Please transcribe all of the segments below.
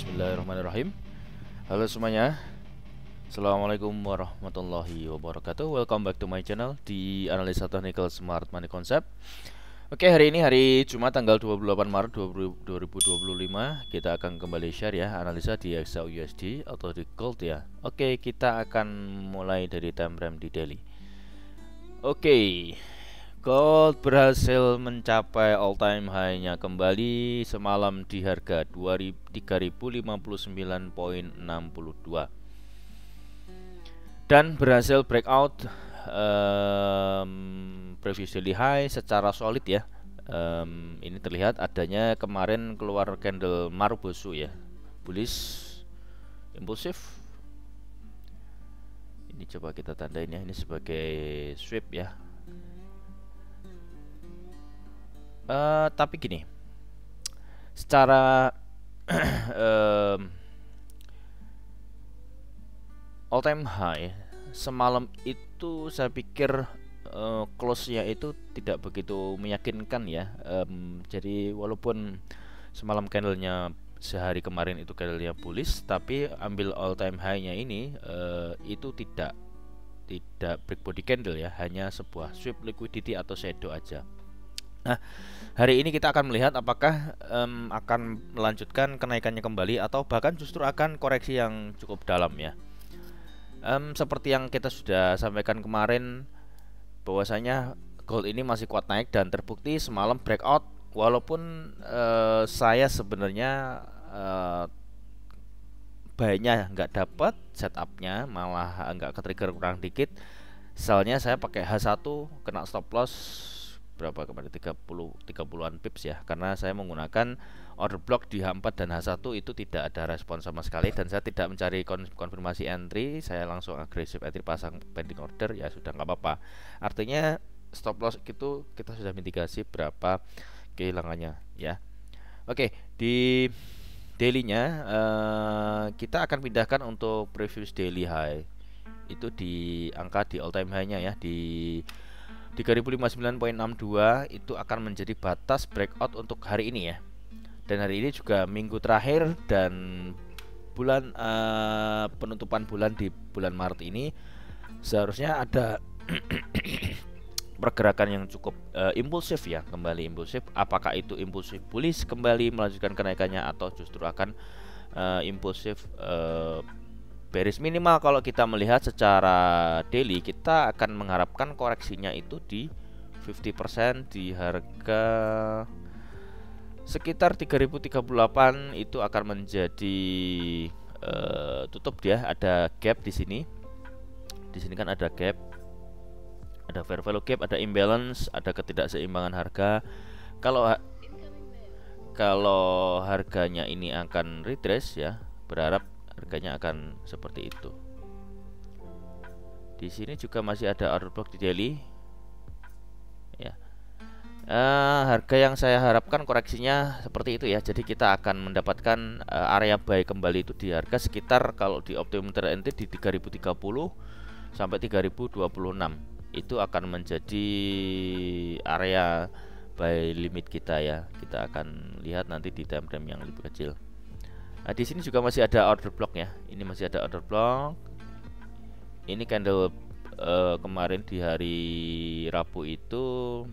Bismillahirrahmanirrahim. Halo semuanya, Assalamualaikum warahmatullahi wabarakatuh. Welcome back to my channel di Analisa Technical Smart Money Concept. Oke, hari ini hari Jumat tanggal 28 Maret 2025. Kita akan kembali share ya analisa di XAUUSD atau di gold ya. Oke, kita akan mulai dari time frame di daily. Oke, gold berhasil mencapai all time high-nya kembali semalam di harga 3059,62 dan berhasil breakout previous daily high secara solid ya. Ini terlihat adanya kemarin keluar candle Marubozu ya, bullish impulsif. Ini coba kita tandain ya, ini sebagai sweep ya. Tapi gini, secara all time high semalam itu saya pikir close-nya itu tidak begitu meyakinkan ya. Jadi walaupun semalam candlenya sehari kemarin itu candlenya bullish, tapi ambil all time high-nya ini itu tidak break body candle ya, hanya sebuah sweep liquidity atau shadow aja. Nah, hari ini kita akan melihat apakah akan melanjutkan kenaikannya kembali atau bahkan justru akan koreksi yang cukup dalam ya. Seperti yang kita sudah sampaikan kemarin, bahwasanya gold ini masih kuat naik dan terbukti semalam breakout. Walaupun saya sebenarnya buy-nya nggak dapat, setupnya malah nggak ke-trigger kurang dikit. Soalnya saya pakai H1 kena stop loss berapa kemarin, 30-an pips ya, karena saya menggunakan order block di H4 dan H1 itu tidak ada respon sama sekali, dan saya tidak mencari konfirmasi entry, saya langsung agresif entry pasang pending order ya, sudah nggak apa-apa. Artinya stop loss itu kita sudah mitigasi berapa kehilangannya ya. Oke, di daily-nya kita akan pindahkan untuk previous daily high itu di angka di all time high-nya ya, di 3059,62 itu akan menjadi batas breakout untuk hari ini ya. Dan hari ini juga minggu terakhir dan bulan penutupan bulan di bulan Maret ini seharusnya ada pergerakan yang cukup impulsif ya, kembali impulsif. Apakah itu impulsif bullish kembali melanjutkan kenaikannya atau justru akan impulsif bearish? Minimal kalau kita melihat secara daily, kita akan mengharapkan koreksinya itu di 50% di harga sekitar 3038 itu akan menjadi tutup dia. Ada gap di sini. Di sini kan ada gap, ada fair value gap, ada imbalance, ada ketidakseimbangan harga. Kalau harganya ini akan retrace ya, berharap harganya akan seperti itu. Di sini juga masih ada order block di daily ya. Harga yang saya harapkan koreksinya seperti itu ya. Jadi kita akan mendapatkan area buy kembali itu di harga sekitar, kalau di optimum terentry di 3030 sampai 3026. Itu akan menjadi area buy limit kita ya. Kita akan lihat nanti di time frame yang lebih kecil. Nah, di sini juga masih ada order block ya. Ini masih ada order block. Ini candle kemarin di hari Rabu itu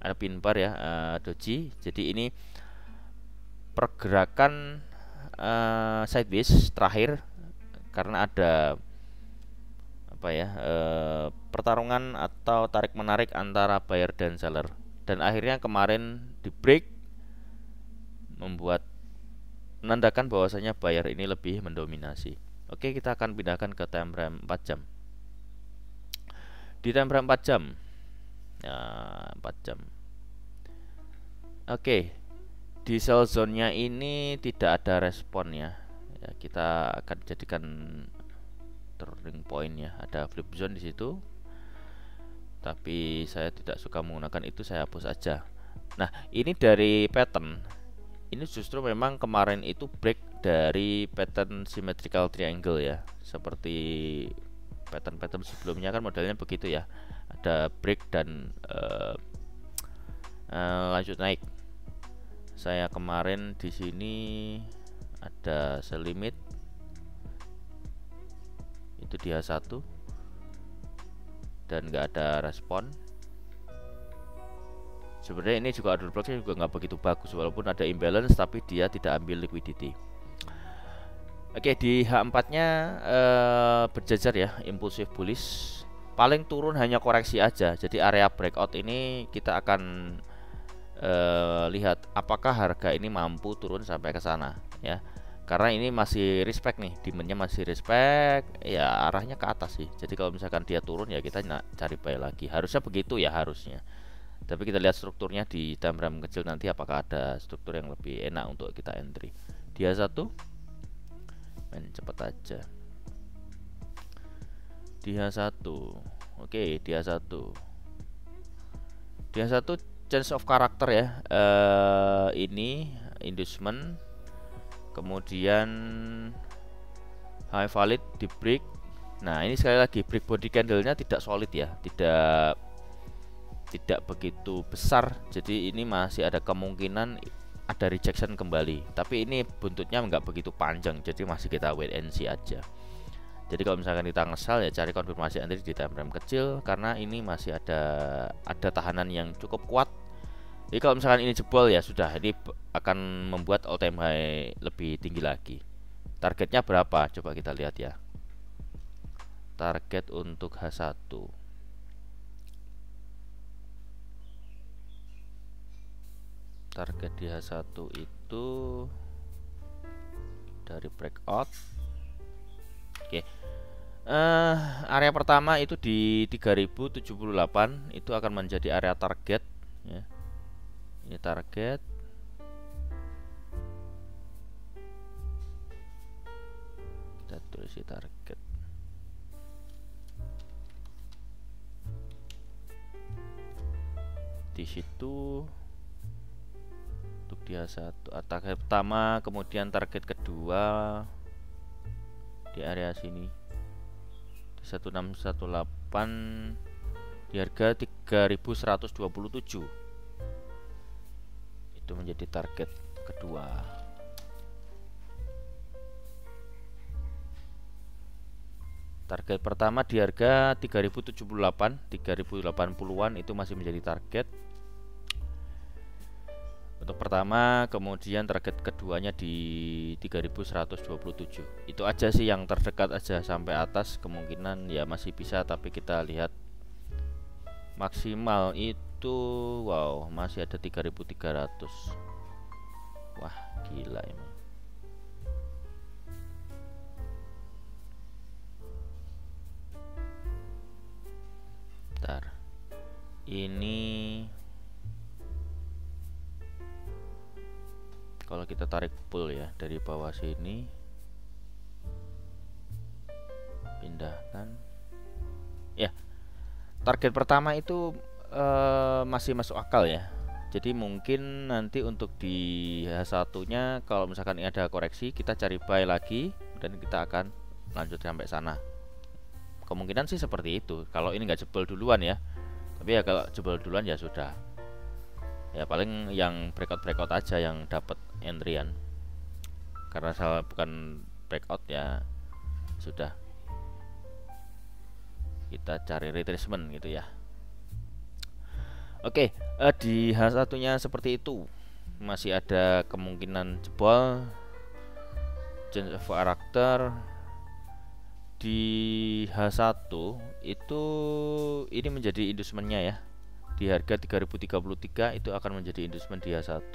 ada pin bar ya, doji. Jadi ini pergerakan sideways terakhir karena ada apa ya, pertarungan atau tarik menarik antara buyer dan seller, dan akhirnya kemarin di break membuat menandakan bahwasanya buyer ini lebih mendominasi. Oke, kita akan pindahkan ke time frame 4 jam. Di time frame 4 jam ya, 4 jam. Oke, di sell zone-nya ini tidak ada respon ya. Kita akan jadikan turning point ya. Ada flip zone di situ, tapi saya tidak suka menggunakan itu, saya hapus aja. Nah, ini dari pattern. Ini justru memang kemarin itu break dari pattern symmetrical triangle ya. Seperti pattern-pattern sebelumnya kan modelnya begitu ya. Ada break dan lanjut naik. Saya kemarin di sini ada sell limit itu di H1 dan nggak ada respon. Sebenarnya ini juga order blocknya juga nggak begitu bagus, walaupun ada imbalance tapi dia tidak ambil liquidity. Oke, di H4 nya berjajar ya, impulsive bullish. Paling turun hanya koreksi aja. Jadi area breakout ini kita akan lihat apakah harga ini mampu turun sampai ke sana ya. Karena ini masih respect nih, demandnya masih respect, ya arahnya ke atas sih. Jadi kalau misalkan dia turun ya kita cari buy lagi. Harusnya begitu ya harusnya. Tapi kita lihat strukturnya di time frame kecil nanti apakah ada struktur yang lebih enak untuk kita entry. Dia satu main cepet aja. Dia satu. Oke, dia satu. Dia satu change of character ya. Ini inducement, kemudian high valid di break. Nah, ini sekali lagi break body candle-nya tidak solid ya, tidak begitu besar. Jadi ini masih ada kemungkinan ada rejection kembali. Tapi ini buntutnya nggak begitu panjang, jadi masih kita wait and see aja. Jadi kalau misalkan kita ngesal ya cari konfirmasi entry di time frame kecil, karena ini masih ada tahanan yang cukup kuat. Jadi kalau misalkan ini jebol ya sudah, ini akan membuat all time high lebih tinggi lagi. Targetnya berapa? Coba kita lihat ya. Target untuk H1. Target di H1 itu dari breakout. Oke. Area pertama itu di 3078 itu akan menjadi area target ya. Ini target. Kita tulis target. Di situ untuk dia satu target pertama, kemudian target kedua di area sini di 1618 di harga 3127. Itu menjadi target kedua. Target pertama di harga 3078, 3080-an itu masih menjadi target untuk pertama, kemudian target keduanya di 3127. Itu aja sih yang terdekat aja, sampai atas kemungkinan ya masih bisa, tapi kita lihat maksimal itu wow, masih ada 3300. Wah, gila emang. Bentar. Ini kalau kita tarik pull ya dari bawah sini, pindahkan ya. Target pertama itu masih masuk akal ya. Jadi mungkin nanti untuk di H1 nya kalau misalkan ini ada koreksi, kita cari buy lagi dan kita akan lanjut sampai sana. Kemungkinan sih seperti itu kalau ini nggak jebol duluan ya. Tapi ya kalau jebol duluan ya sudah, ya paling yang breakout aja yang dapat entryan. Karena salah bukan breakout ya sudah, kita cari retracement gitu ya. Oke, di H1 nya seperti itu, masih ada kemungkinan jebol, change of character. Di H1 itu ini menjadi inducementnya ya, di harga 3033 itu akan menjadi inducement di H1.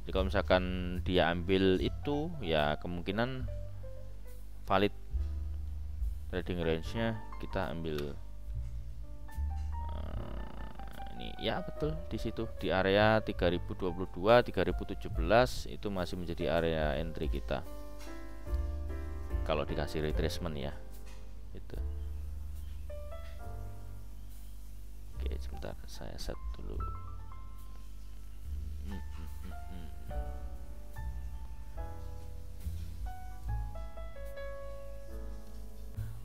Jadi kalau misalkan dia ambil itu ya kemungkinan valid trading range-nya, kita ambil ini ya betul di situ di area 3022 3017 itu masih menjadi area entry kita kalau dikasih retracement ya itu. Oke, sebentar saya set dulu.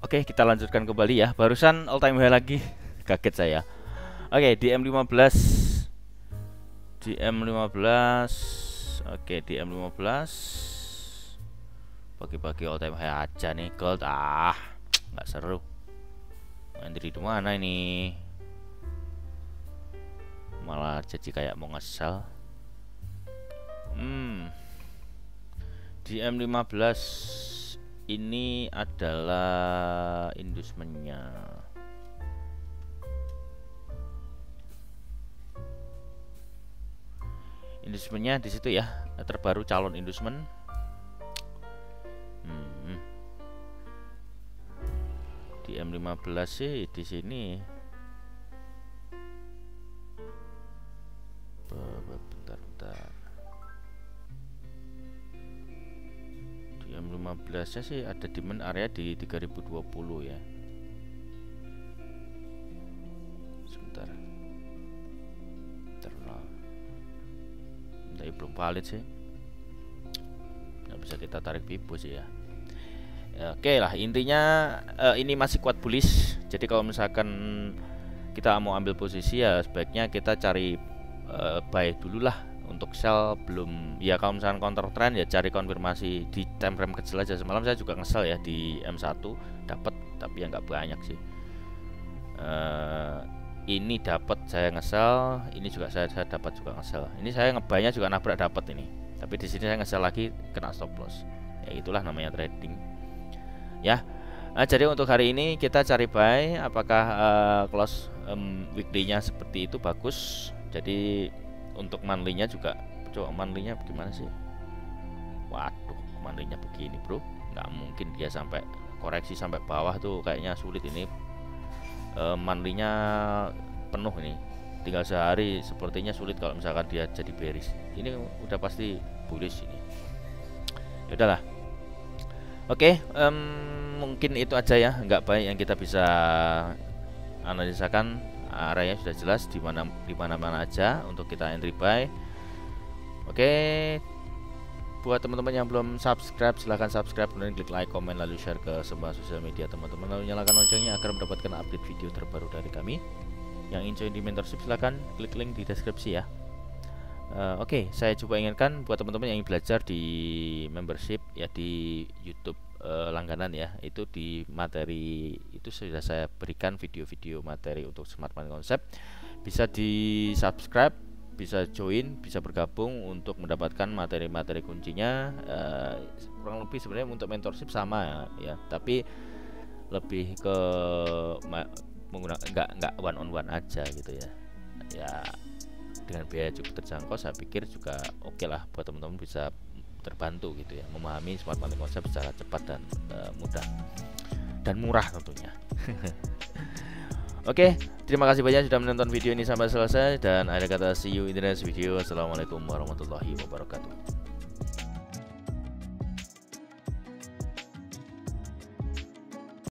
Oke, kita lanjutkan kembali ya. Barusan all time high lagi, kaget saya. Oke, di M15 Oke, di M15 bagi-bagi all time high aja nih. Gold nggak seru. Entry di mana ini? Malah jadi kayak mau ngesel. Di M15 ini adalah inducementnya. Inducementnya di situ ya, terbaru calon inducement. Di M15 sih di sini. Bentar. Di M15 nya sih ada demand area di 3020 ya. Sebentar. Tapi belum valid sih. Nggak bisa kita tarik pipu sih ya. Oke lah, intinya ini masih kuat bullish. Jadi kalau misalkan kita mau ambil posisi ya sebaiknya kita cari buy dulu lah. Untuk sell belum ya. Kalau misalkan counter trend ya cari konfirmasi di time frame kecil aja. Semalam saya juga ngesel ya di M1 dapat, tapi ya nggak banyak sih. Ini dapat saya ngesel, ini juga saya dapat juga ngesel. Ini saya ngebuynya juga nabrak dapat ini. Tapi di sini saya ngesel lagi kena stop loss. Ya itulah namanya trading. Ya, jadi untuk hari ini kita cari buy. Apakah close weekly-nya seperti itu bagus. Jadi untuk monthly-nya juga, coba monthly-nya bagaimana sih? Waduh, monthly-nya begini bro, nggak mungkin dia sampai koreksi sampai bawah tuh, kayaknya sulit ini. Monthly-nya penuh ini, tinggal sehari sepertinya sulit kalau misalkan dia jadi bearish. Ini udah pasti bullish ini. Ya udahlah. Oke, mungkin itu aja ya, nggak baik yang kita bisa analisakan. Areanya sudah jelas di mana aja untuk kita entry buy. Oke, buat teman-teman yang belum subscribe silahkan subscribe, kemudian klik like, komen, lalu share ke semua sosial media teman-teman, lalu nyalakan loncengnya agar mendapatkan update video terbaru dari kami. Yang ingin join di mentorship silahkan klik link di deskripsi ya. Oke, saya coba ingatkan buat teman-teman yang ingin belajar di membership ya di YouTube langganan ya, itu di materi itu sudah saya berikan video-video materi untuk smart money concept. Bisa di subscribe, bisa join, bisa bergabung untuk mendapatkan materi-materi kuncinya. Kurang lebih sebenarnya untuk mentorship sama ya, tapi lebih ke menggunakan nggak one on one aja gitu ya. Ya dengan biaya cukup terjangkau, saya pikir juga oke lah buat teman-teman bisa terbantu gitu ya, memahami smart money concept secara cepat dan mudah dan murah tentunya. Oke, terima kasih banyak sudah menonton video ini sampai selesai, dan akhir kata see you in the next video. Assalamualaikum warahmatullahi wabarakatuh.